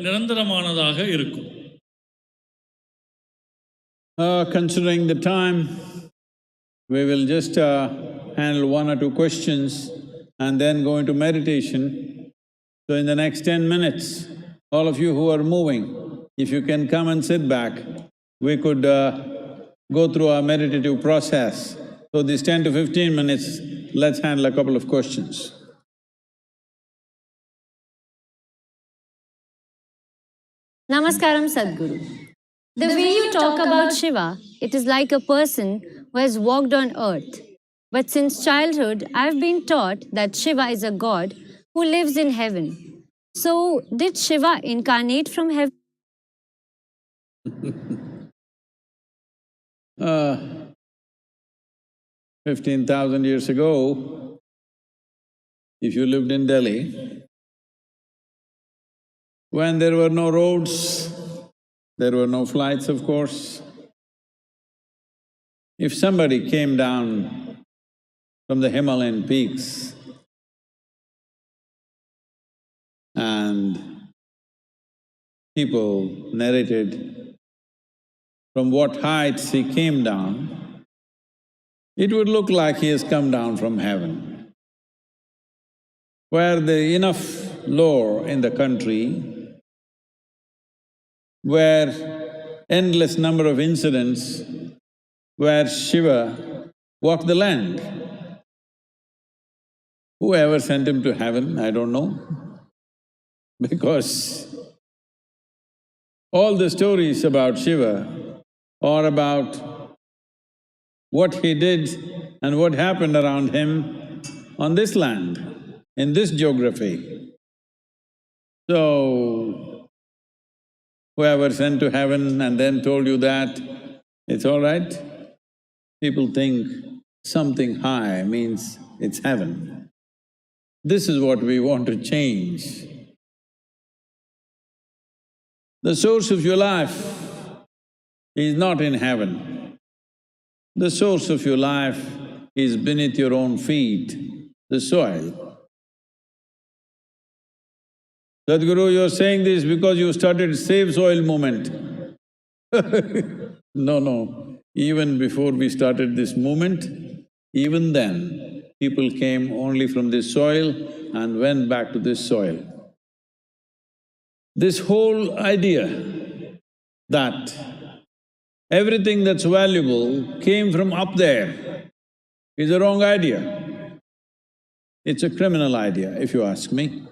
நிரந்தரமானதாக இருக்கும். Considering the time, we will just handle one or two questions and then go into meditation. So in the next 10 minutes, all of you who are moving, if you can come and sit back, we could go through our meditative process. So these 10 to 15 minutes, let's handle a couple of questions. Namaskaram, Sadhguru. The way you talk about Shiva, it is like a person who has walked on earth. But since childhood, I've been taught that Shiva is a god who lives in heaven. So, did Shiva incarnate from heaven? 15,000 years ago, if you lived in Delhi, when there were no roads, there were no flights, of course. If somebody came down from the Himalayan peaks and people narrated from what heights he came down, it would look like he has come down from heaven. Were there enough lore in the country, where endless number of incidents where Shiva walked the land. Whoever sent him to heaven, I don't know, because all the stories about Shiva are about what he did and what happened around him on this land, in this geography. So, whoever sent to heaven and then told you that, it's all right. People think something high means it's heaven. This is what we want to change. The source of your life is not in heaven. The source of your life is beneath your own feet, the soil. Sadhguru, you're saying this because you started Save Soil movement. No, even before we started this movement, even then, people came only from this soil and went back to this soil. This whole idea that everything that's valuable came from up there is a wrong idea. It's a criminal idea, if you ask me.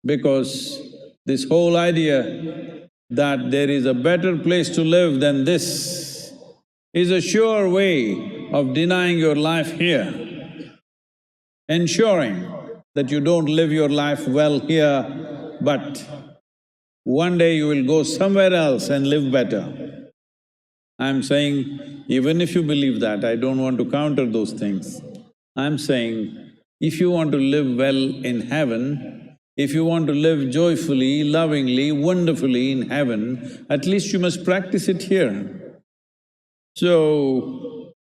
Because this whole idea that there is a better place to live than this is a sure way of denying your life here, ensuring that you don't live your life well here, but one day you will go somewhere else and live better. I'm saying, even if you believe that, I don't want to counter those things. I'm saying, if you want to live well in heaven, if you want to live joyfully, lovingly, wonderfully in heaven, at least you must practice it here. So,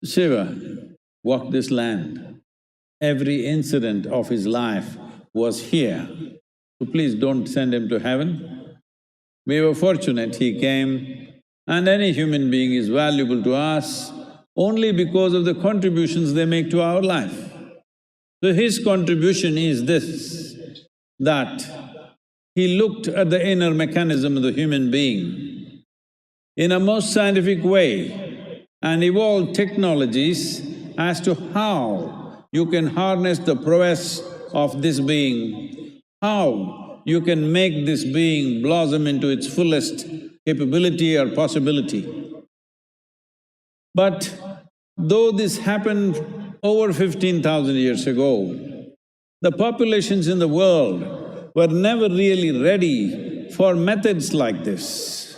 Shiva walked this land. Every incident of his life was here. So please don't send him to heaven. We were fortunate he came, and any human being is valuable to us only because of the contributions they make to our life. So his contribution is this, that he looked at the inner mechanism of the human being in a most scientific way and evolved technologies as to how you can harness the prowess of this being, how you can make this being blossom into its fullest capability or possibility. But though this happened over 15,000 years ago, the populations in the world were never really ready for methods like this.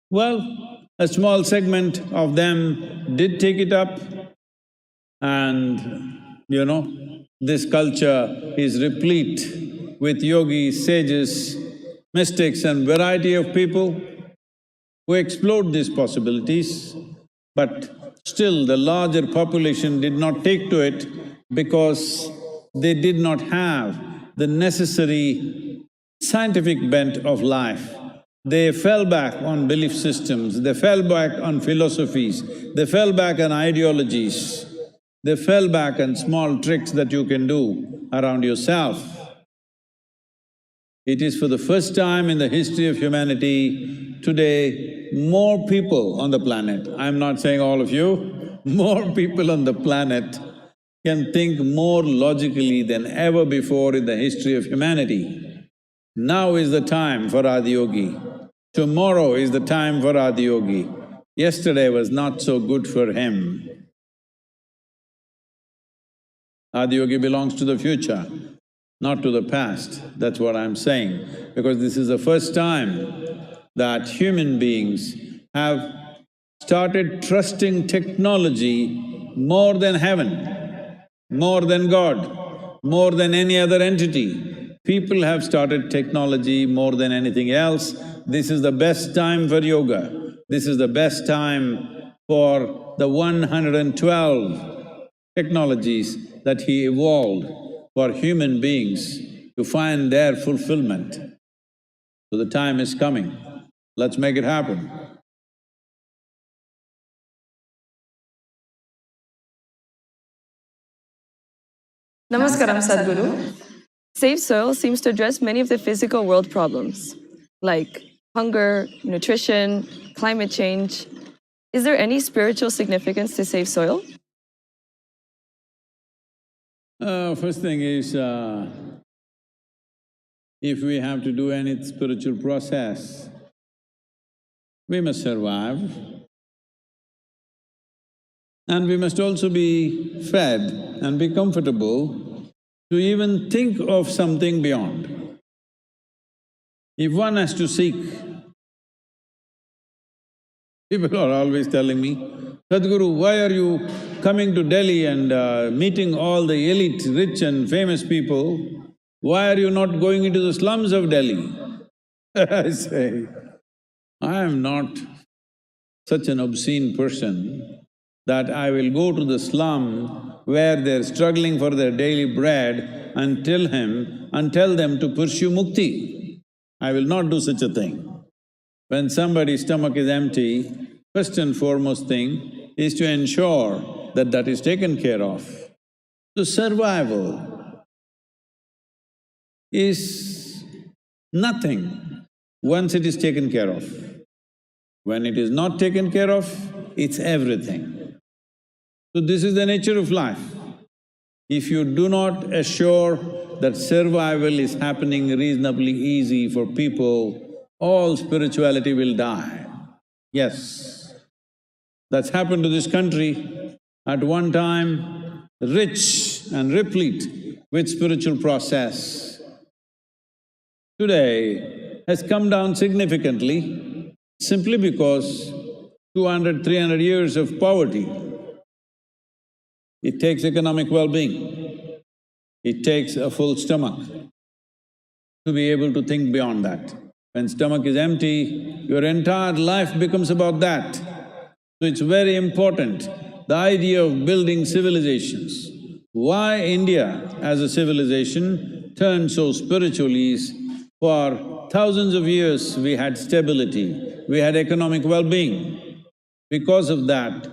Well, a small segment of them did take it up, and this culture is replete with yogis, sages, mystics and variety of people who explored these possibilities, but still the larger population did not take to it because they did not have the necessary scientific bent of life. They fell back on belief systems, they fell back on philosophies, they fell back on ideologies, they fell back on small tricks that you can do around yourself. It is for the first time in the history of humanity, today, more people on the planet, I'm not saying all of you, more people on the planet can think more logically than ever before in the history of humanity. Now is the time for Adiyogi. Tomorrow is the time for Adiyogi. Yesterday was not so good for him. Adiyogi belongs to the future, not to the past, that's what I'm saying. Because this is the first time that human beings have started trusting technology more than heaven, more than God, more than any other entity. People have started technology more than anything else. This is the best time for yoga. This is the best time for the 112 technologies that he evolved for human beings to find their fulfillment. So the time is coming, let's make it happen. Namaskaram, Sadhguru. Safe soil seems to address many of the physical world problems, like hunger, nutrition, climate change. Is there any spiritual significance to safe soil? First thing is, if we have to do any spiritual process, we must survive. And we must also be fed and be comfortable to even think of something beyond. If one has to seek, people are always telling me, Sadhguru, why are you coming to Delhi and meeting all the elite, rich and famous people? Why are you not going into the slums of Delhi? I say, I am not such an obscene person that I will go to the slum where they're struggling for their daily bread and tell them to pursue mukti. I will not do such a thing. When somebody's stomach is empty, first and foremost thing is to ensure that that is taken care of. So survival is nothing once it is taken care of. When it is not taken care of, it's everything. So this is the nature of life. If you do not assure that survival is happening reasonably easy for people, all spirituality will die. Yes, that's happened to this country. At one time, rich and replete with spiritual process. Today has come down significantly simply because 200, 300 years of poverty. It takes economic well-being, it takes a full stomach to be able to think beyond that. When stomach is empty, your entire life becomes about that. So it's very important, the idea of building civilizations. Why India as a civilization turned so spiritually is for thousands of years we had stability, we had economic well-being. Because of that,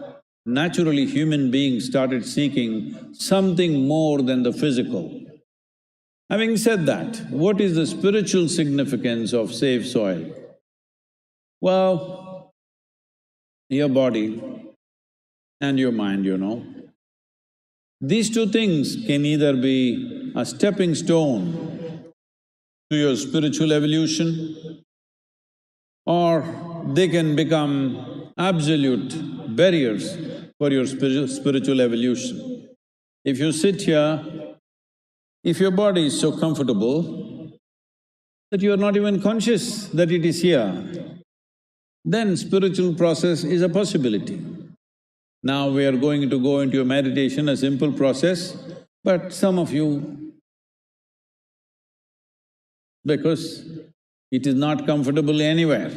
naturally human beings started seeking something more than the physical. Having said that, what is the spiritual significance of safe soil? Well, your body and your mind, you know. These two things can either be a stepping stone to your spiritual evolution, or they can become absolute barriers for your spiritual evolution. If you sit here, if your body is so comfortable that you are not even conscious that it is here, then spiritual process is a possibility. Now we are going to go into a meditation, a simple process, but some of you, because it is not comfortable anywhere.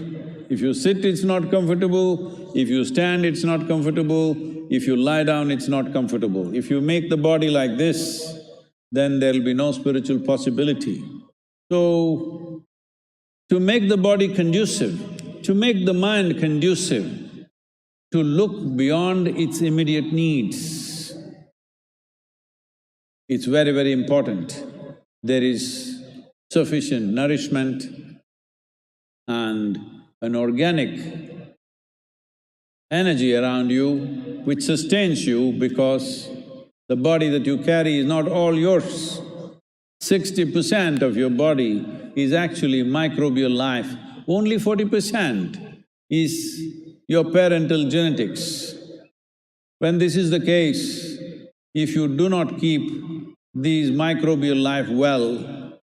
If you sit, it's not comfortable, if you stand, it's not comfortable, if you lie down, it's not comfortable. If you make the body like this, then there'll be no spiritual possibility. So, to make the body conducive, to make the mind conducive, to look beyond its immediate needs. It's very, very important. There is sufficient nourishment and an organic energy around you which sustains you, because the body that you carry is not all yours. 60% of your body is actually microbial life, only 40% is your parental genetics. When this is the case, if you do not keep these microbial life well,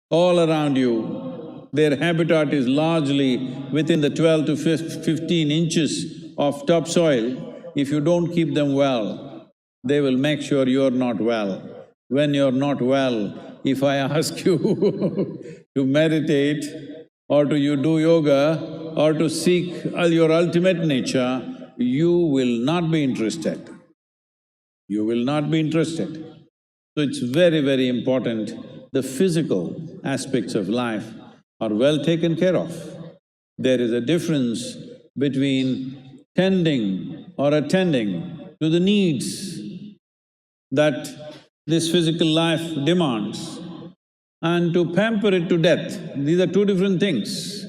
all around you, their habitat is largely within the 12 to 15 inches of topsoil. If you don't keep them well, they will make sure you're not well. When you're not well, if I ask you to meditate or to you do yoga or to seek your ultimate nature, you will not be interested. You will not be interested. So it's very, very important the physical aspects of life are well taken care of. There is a difference between tending or attending to the needs that this physical life demands and to pamper it to death. These are two different things.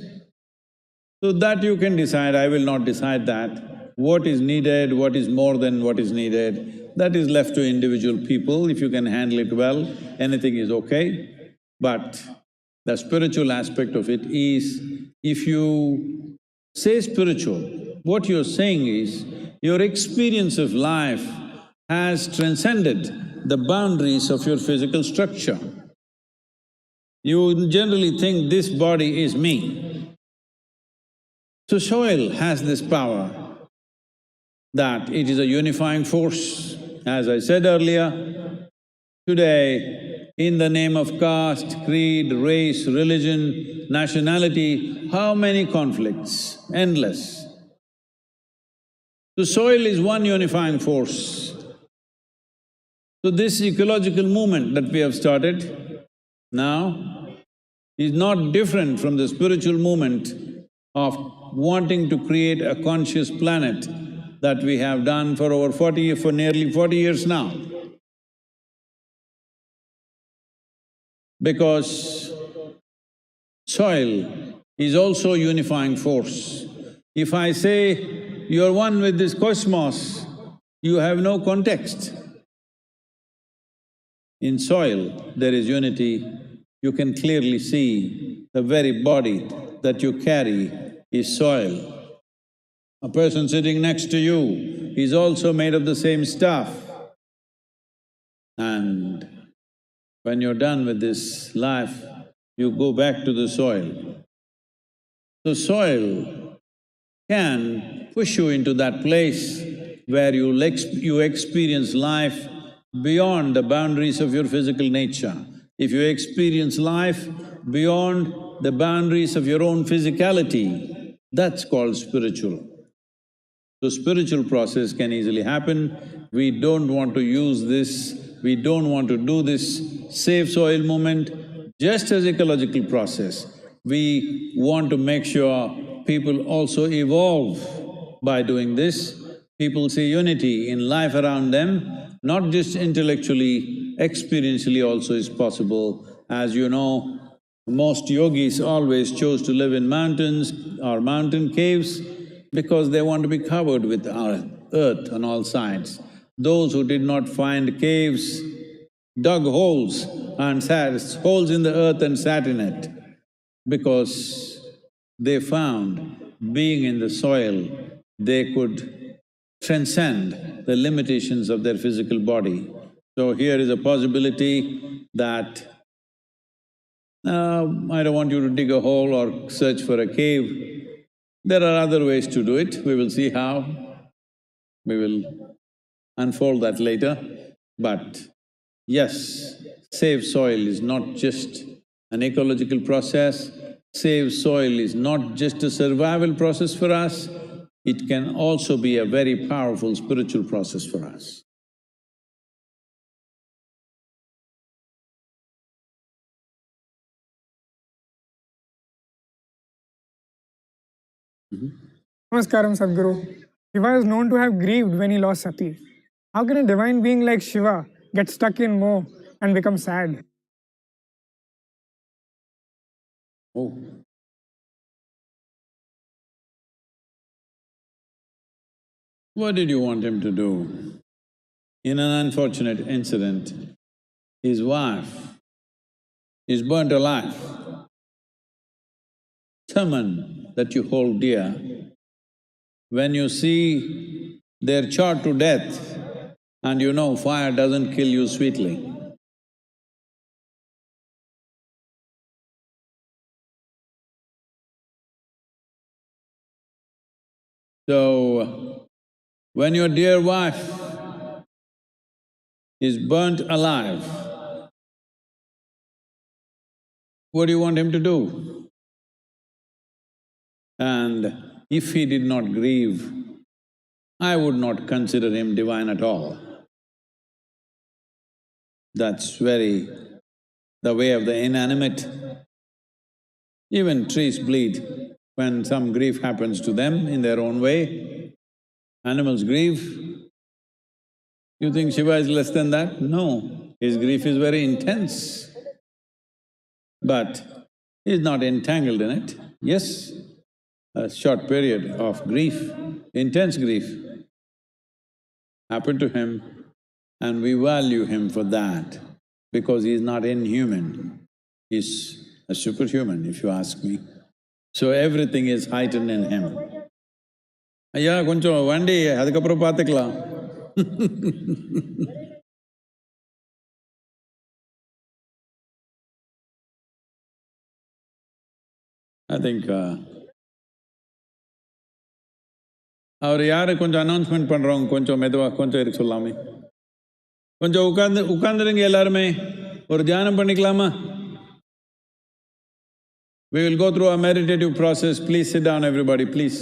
So that you can decide, I will not decide that. What is needed, what is more than what is needed, that is left to individual people. If you can handle it well, anything is okay. But the spiritual aspect of it is, if you say spiritual, what you're saying is, your experience of life has transcended the boundaries of your physical structure. You generally think this body is me. So soil has this power that it is a unifying force. As I said earlier, today, in the name of caste, creed, race, religion, nationality, how many conflicts? Endless. The soil is one unifying force. So this ecological movement that we have started now is not different from the spiritual movement of wanting to create a conscious planet that we have done for nearly 40 years now. Because soil is also a unifying force. If I say, you're one with this cosmos, you have no context. In soil, there is unity. You can clearly see the very body that you carry is soil. A person sitting next to you is also made of the same stuff. And when you're done with this life, you go back to the soil. The soil can push you into that place where you experience life beyond the boundaries of your physical nature. If you experience life beyond the boundaries of your own physicality, that's called spiritual. So spiritual process can easily happen. We don't want to use this, we don't want to do this safe soil movement just as ecological process. We want to make sure people also evolve by doing this. People see unity in life around them, not just intellectually, experientially also is possible. As you know, most yogis always chose to live in mountains or mountain caves because they want to be covered with earth on all sides. Those who did not find caves dug holes and holes in the earth and sat in it, because they found being in the soil, they could transcend the limitations of their physical body. So here is a possibility that I don't want you to dig a hole or search for a cave. There are other ways to do it, we will see how. We will unfold that later. But yes, save soil is not just an ecological process, save soil is not just a survival process for us, it can also be a very powerful spiritual process for us. Namaskaram, Sadhguru. Shiva is known to have grieved when he lost Sati. How can a divine being like Shiva get stuck in Moh and become sad? Oh. What did you want him to do? In an unfortunate incident, his wife is burnt alive. Someone that you hold dear, when you see they're charred to death and you know fire doesn't kill you sweetly, so when your dear wife is burnt alive, what do you want him to do? And if he did not grieve, I would not consider him divine at all. That's very the way of the inanimate. Even trees bleed when some grief happens to them in their own way. Animals grieve. You think Shiva is less than that? No, his grief is very intense. But he's not entangled in it. Yes, a short period of grief, intense grief happened to him, and we value him for that because he's not inhuman, he's a superhuman, if you ask me. So everything is heightened in him. ஐயா கொஞ்சம் வண்டி அதுக்கப்புறம் பார்த்துக்கலாம். I think அவர் யாரு கொஞ்சம் announcement பண்றவங்க கொஞ்சம் மெதுவா கொஞ்சம் இருக்க சொல்லாமே. கொஞ்சம் உட்கார்ந்துருங்க எல்லாருமே, ஒரு தியானம் பண்ணிக்கலாமா? We will go through a meditative process. Please sit down, everybody, please.